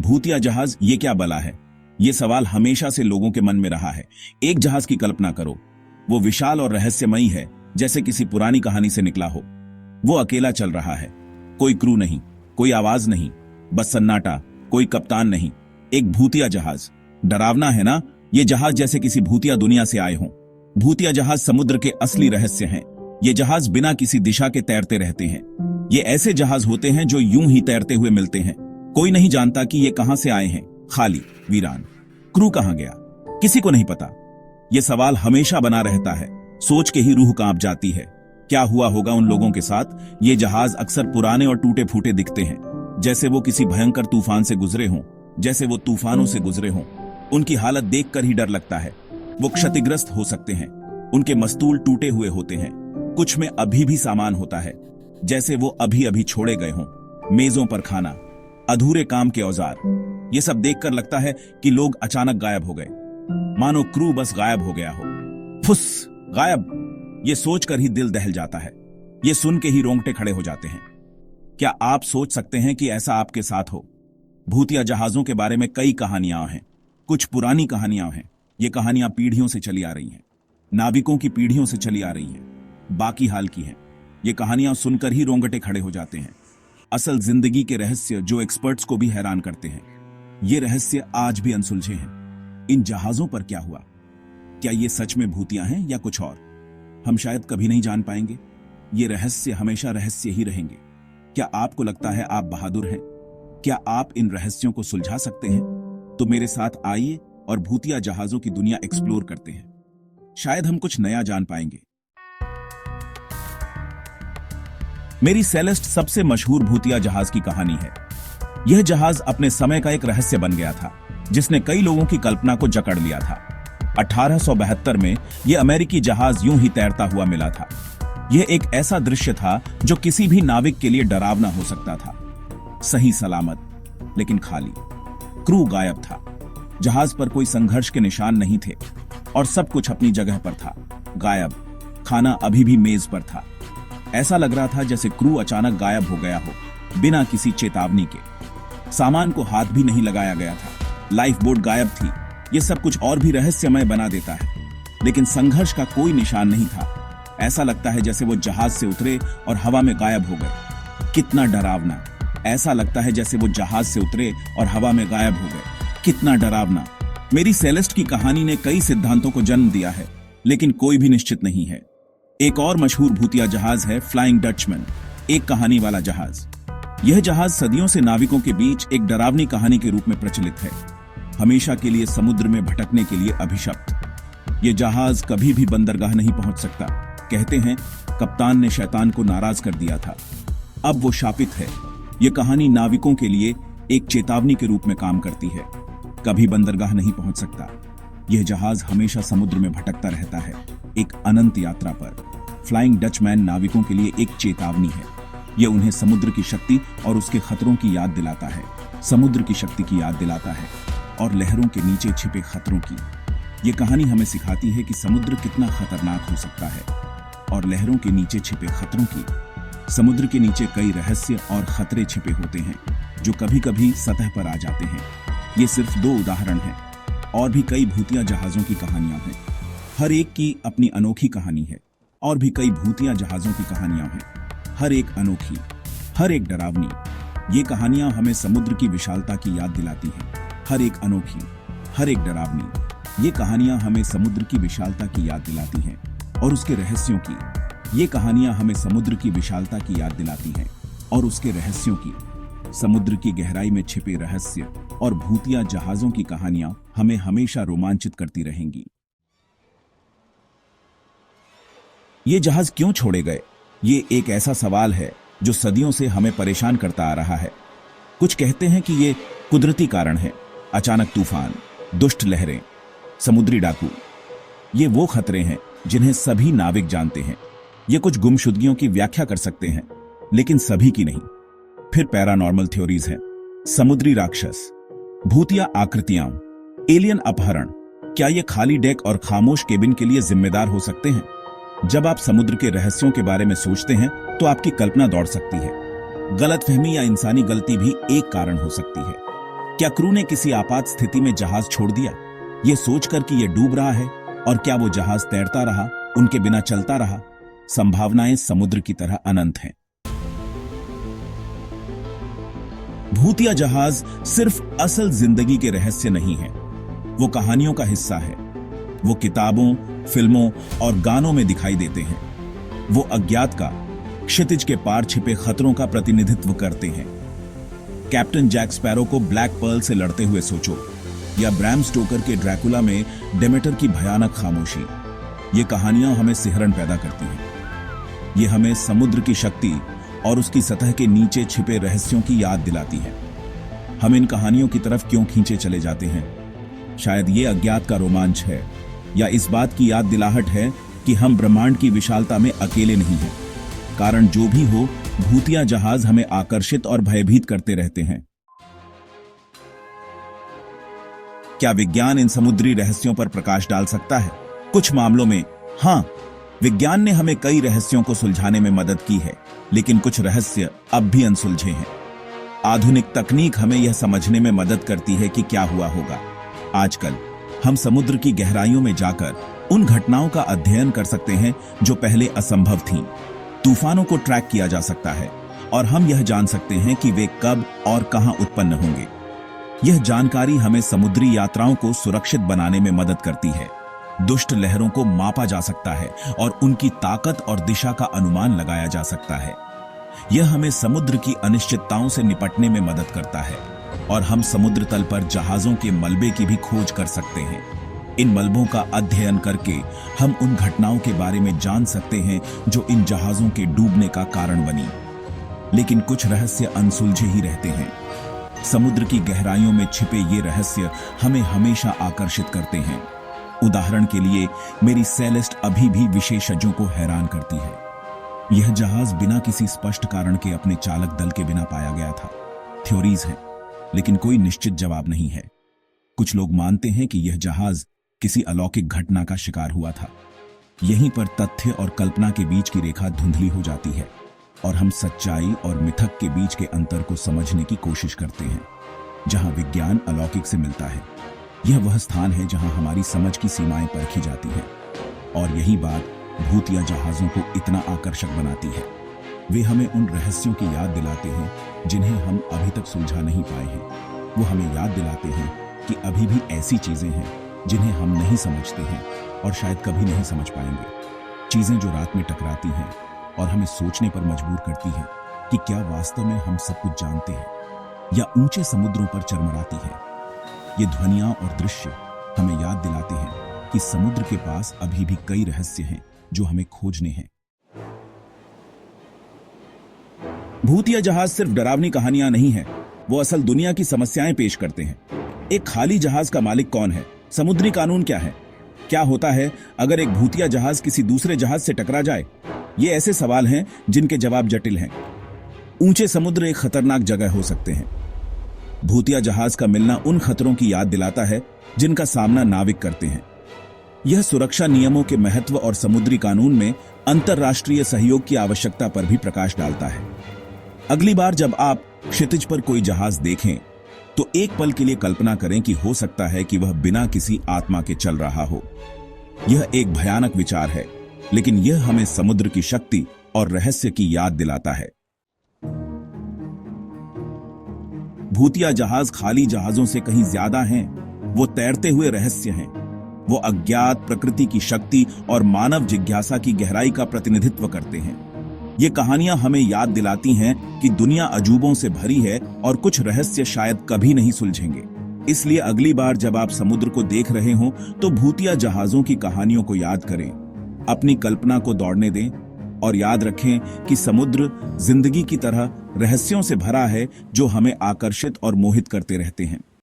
भूतिया जहाज ये क्या बला है? ये सवाल हमेशा से लोगों के मन में रहा है। एक जहाज की कल्पना करो, वो विशाल और रहस्यमयी है, जैसे किसी पुरानी कहानी से निकला हो। वो अकेला चल रहा है, कोई क्रू नहीं, कोई आवाज नहीं, बस सन्नाटा, कोई कप्तान नहीं, एक भूतिया जहाज। डरावना है ना? ये जहाज जैसे किसी भूतिया दुनिया से आए हों। भूतिया जहाज समुद्र के असली रहस्य हैं। ये जहाज बिना किसी दिशा के तैरते रहते हैं। ये ऐसे जहाज होते हैं जो यूं ही तैरते हुए मिलते हैं। कोई नहीं जानता कि ये कहां से आए हैं। खाली, वीरान। क्रू कहां गया? किसी को नहीं पता। ये सवाल हमेशा बना रहता है। सोच के ही रूह कांप जाती है। क्या हुआ होगा उन लोगों के साथ? ये जहाज अक्सर पुराने और टूटे फूटे दिखते हैं, जैसे वो किसी भयंकर तूफान से गुजरे हों, जैसे वो तूफानों से गुजरे हों। उनकी हालत देखकर ही डर लगता है। वो क्षतिग्रस्त हो सकते हैं, उनके मस्तूल टूटे हुए होते हैं, कुछ में अभी भी सामान होता है, जैसे वो अभी अभी छोड़े गए हों। मेजों पर खाना, अधूरे काम के औजार। ये सब देखकर लगता है कि लोग अचानक गायब हो गए, मानो क्रू बस गायब हो गया हो। फुस, गायब। ये सोचकर ही दिल दहल जाता है। ये सुन के ही रोंगटे खड़े हो जाते हैं। क्या आप सोच सकते हैं कि ऐसा आपके साथ हो? भूतिया जहाजों के बारे में कई कहानियां हैं। कुछ पुरानी कहानियां हैं। ये कहानियां पीढ़ियों से चली आ रही हैं, नाविकों की पीढ़ियों से चली आ रही हैं। बाकी हाल की हैं। ये कहानियां सुनकर ही रोंगटे खड़े हो जाते हैं। असल जिंदगी के रहस्य जो एक्सपर्ट्स को भी हैरान करते हैं। ये रहस्य आज भी अनसुलझे हैं। इन जहाजों पर क्या हुआ? क्या ये सच में भूतिया हैं या कुछ और? हम शायद कभी नहीं जान पाएंगे। ये रहस्य हमेशा रहस्य ही रहेंगे। क्या आपको लगता है आप बहादुर हैं? क्या आप इन रहस्यों को सुलझा सकते हैं? तो मेरे साथ आइए और भूतिया जहाजों की दुनिया एक्सप्लोर करते हैं। शायद हम कुछ नया जान पाएंगे। मेरी सेलेस्ट सबसे मशहूर भूतिया जहाज की कहानी है। यह जहाज अपने समय का एक रहस्य बन गया था, जिसने कई लोगों की कल्पना को जकड़ लिया था। 1872 में यह अमेरिकी जहाज यूं ही तैरता हुआ मिला था। यह एक ऐसा दृश्य था जो किसी भी नाविक के लिए डरावना हो सकता था। सही सलामत, लेकिन खाली। क्रू गायब था। जहाज पर कोई संघर्ष के निशान नहीं थे और सब कुछ अपनी जगह पर था। गायब। खाना अभी भी मेज पर था। ऐसा लग रहा था जैसे क्रू अचानक गायब हो गया हो, बिना किसी चेतावनी के। सामान को हाथ भी नहीं लगाया गया था। लाइफ बोट गायब थी। ये सब कुछ और भी रहस्यमय बना देता है। लेकिन संघर्ष का कोई निशान नहीं था। ऐसा लगता है जैसे वो जहाज से उतरे और हवा में गायब हो गए। कितना डरावना। ऐसा लगता है जैसे वो जहाज से उतरे और हवा में गायब हो गए। कितना डरावना। मेरी सेलेस्ट की कहानी ने कई सिद्धांतों को जन्म दिया है, लेकिन कोई भी निश्चित नहीं है। एक और मशहूर भूतिया जहाज है फ्लाइंग डचमैन, एक कहानी वाला जहाज। यह जहाज सदियों से नाविकों के बीच एक डरावनी कहानी के रूप में प्रचलित है, हमेशा के लिए समुद्र में भटकने के लिए अभिशप्त। यह जहाज कभी भी बंदरगाह नहीं पहुंच सकता। कहते हैं कप्तान ने शैतान को नाराज कर दिया था। अब वो शापित है। यह कहानी नाविकों के लिए एक चेतावनी के रूप में काम करती है। कभी बंदरगाह नहीं पहुंच सकता। यह जहाज हमेशा समुद्र में भटकता रहता है, एक अनंत यात्रा पर। फ्लाइंग डचमैन नाविकों के लिए एक चेतावनी है। यह उन्हें समुद्र की शक्ति और उसके खतरों की याद दिलाता है। समुद्र की शक्ति की याद दिलाता है और लहरों के नीचे छिपे खतरों की। यह कहानी हमें सिखाती है कि समुद्र कितना खतरनाक हो सकता है और लहरों के नीचे छिपे खतरों की। समुद्र के नीचे कई रहस्य और खतरे छिपे होते हैं जो कभी कभी सतह पर आ जाते हैं। ये सिर्फ 2 उदाहरण हैं, और भी कई भूतिया जहाजों की कहानियां हैं। हर एक की अपनी अनोखी कहानी है। और भी कई भूतिया जहाजों की कहानियां हैं, हर एक अनोखी, हर एक डरावनी। ये कहानियां हमें समुद्र की विशालता की याद दिलाती हैं। हर एक अनोखी, हर एक डरावनी। ये कहानियां हमें समुद्र की विशालता की याद दिलाती हैं और उसके रहस्यों की। ये कहानियां हमें समुद्र की विशालता की याद दिलाती हैं और उसके रहस्यों की। समुद्र की गहराई में छिपे रहस्य और भूतिया जहाजों की कहानियां हमें हमेशा रोमांचित करती रहेंगी। ये जहाज क्यों छोड़े गए? ये एक ऐसा सवाल है जो सदियों से हमें परेशान करता आ रहा है। कुछ कहते हैं कि ये कुदरती कारण है, अचानक तूफान, दुष्ट लहरें, समुद्री डाकू। ये वो खतरे हैं जिन्हें सभी नाविक जानते हैं। ये कुछ गुमशुदगियों की व्याख्या कर सकते हैं, लेकिन सभी की नहीं। फिर पैरानॉर्मल थ्योरीज हैं, समुद्री राक्षस, भूतिया आकृतियां, एलियन अपहरण। क्या ये खाली डेक और खामोश केबिन के लिए जिम्मेदार हो सकते हैं? जब आप समुद्र के रहस्यों के बारे में सोचते हैं तो आपकी कल्पना दौड़ सकती है। गलतफहमी या इंसानी गलती भी एक कारण हो सकती है। क्या क्रू ने किसी आपात स्थिति में जहाज छोड़ दिया, यह सोचकर कि यह डूब रहा है? और क्या वो जहाज तैरता रहा, उनके बिना चलता रहा? संभावनाएं समुद्र की तरह अनंत हैं। भूतिया जहाज सिर्फ असल जिंदगी के रहस्य नहीं है, वो कहानियों का हिस्सा है। वो किताबों, फिल्मों और गानों में दिखाई देते हैं। वो अज्ञात का, क्षितिज के पार छिपे खतरों का प्रतिनिधित्व करते हैं। कैप्टन जैक स्पैरो को ब्लैक पर्ल से लड़ते हुए सोचो, या ब्रैम स्टोकर के ड्रैकुला में डेमेटर की भयानक खामोशी। ये कहानियां हमें सिहरन पैदा करती हैं। ये हमें समुद्र की शक्ति और उसकी सतह के नीचे छिपे रहस्यों की याद दिलाती है। हम इन कहानियों की तरफ क्यों खींचे चले जाते हैं? शायद ये अज्ञात का रोमांच है, या इस बात की याद दिलाहट है कि हम ब्रह्मांड की विशालता में अकेले नहीं हैं। कारण जो भी हो, भूतिया जहाज हमें आकर्षित और भयभीत करते रहते हैं। क्या विज्ञान इन समुद्री रहस्यों पर प्रकाश डाल सकता है? कुछ मामलों में हां, विज्ञान ने हमें कई रहस्यों को सुलझाने में मदद की है, लेकिन कुछ रहस्य अब भी अनसुलझे हैं। आधुनिक तकनीक हमें यह समझने में मदद करती है कि क्या हुआ होगा। आजकल हम समुद्र की गहराइयों में जाकर उन घटनाओं का अध्ययन कर सकते हैं जो पहले असंभव थीं। तूफानों को ट्रैक किया जा सकता है और हम यह जान सकते हैं कि वे कब और कहां उत्पन्न होंगे। यह जानकारी हमें समुद्री यात्राओं को सुरक्षित बनाने में मदद करती है। दुष्ट लहरों को मापा जा सकता है और उनकी ताकत और दिशा का अनुमान लगाया जा सकता है। यह हमें समुद्र की अनिश्चितताओं से निपटने में मदद करता है और हम समुद्र तल पर जहाजों के मलबे की भी खोज कर सकते हैं। इन मलबों का अध्ययन करके हम उन घटनाओं के बारे में जान सकते हैं जो इन जहाजों के डूबने का कारण बनी। लेकिन कुछ रहस्य अनसुलझे ही रहते हैं। समुद्र की गहराइयों में छिपे ये रहस्य हमें हमेशा आकर्षित करते हैं। उदाहरण के लिए, मेरी सेलेस्ट अभी भी विशेषज्ञों को हैरान करती है। यह जहाज बिना किसी स्पष्ट कारण के अपने चालक दल के बिना पाया गया था। थ्योरीज हैं, लेकिन कोई निश्चित जवाब नहीं है। कुछ लोग मानते हैं कि यह जहाज किसी अलौकिक घटना का शिकार हुआ था। यहीं पर तथ्य और कल्पना के बीच की रेखा धुंधली हो जाती है और हम सच्चाई और मिथक के बीच के अंतर को समझने की कोशिश करते हैं। जहां विज्ञान अलौकिक से मिलता है, यह वह स्थान है जहां हमारी समझ की सीमाएं परखी जाती हैं। और यही बात भूतिया जहाजों को इतना आकर्षक बनाती है। वे हमें उन रहस्यों की याद दिलाते हैं जिन्हें हम अभी तक सुलझा नहीं पाए हैं। वो हमें याद दिलाते हैं कि अभी भी ऐसी चीजें हैं जिन्हें हम नहीं समझते हैं और शायद कभी नहीं समझ पाएंगे। चीजें जो रात में टकराती हैं और हमें सोचने पर मजबूर करती हैं कि क्या वास्तव में हम सब कुछ जानते हैं, या ऊंचे समुद्रों पर चरमराती है। ये ध्वनियां और दृश्य हमें याद दिलाते हैं कि समुद्र के पास अभी भी कई रहस्य हैं जो हमें खोजने हैं। भूतिया जहाज सिर्फ डरावनी कहानियां नहीं है, वो असल दुनिया की समस्याएं पेश करते हैं। एक खाली जहाज का मालिक कौन है? समुद्री कानून क्या है? क्या होता है अगर एक भूतिया जहाज किसी दूसरे जहाज से टकरा जाए? ये ऐसे सवाल हैं जिनके जवाब जटिल हैं। ऊंचे समुद्र एक खतरनाक जगह हो सकते हैं। भूतिया जहाज का मिलना उन खतरों की याद दिलाता है जिनका सामना नाविक करते हैं। यह सुरक्षा नियमों के महत्व और समुद्री कानून में अंतर्राष्ट्रीय सहयोग की आवश्यकता पर भी प्रकाश डालता है। अगली बार जब आप क्षितिज पर कोई जहाज देखें, तो एक पल के लिए कल्पना करें कि हो सकता है कि वह बिना किसी आत्मा के चल रहा हो। यह एक भयानक विचार है, लेकिन यह हमें समुद्र की शक्ति और रहस्य की याद दिलाता है। भूतिया जहाज खाली जहाजों से कहीं ज्यादा हैं। वो तैरते हुए रहस्य हैं। वो अज्ञात प्रकृति की शक्ति और मानव जिज्ञासा की गहराई का प्रतिनिधित्व करते हैं। ये कहानियां हमें याद दिलाती हैं कि दुनिया अजूबों से भरी है और कुछ रहस्य शायद कभी नहीं सुलझेंगे। इसलिए अगली बार जब आप समुद्र को देख रहे हों, तो भूतिया जहाजों की कहानियों को याद करें, अपनी कल्पना को दौड़ने दें और याद रखें कि समुद्र जिंदगी की तरह रहस्यों से भरा है जो हमें आकर्षित और मोहित करते रहते हैं।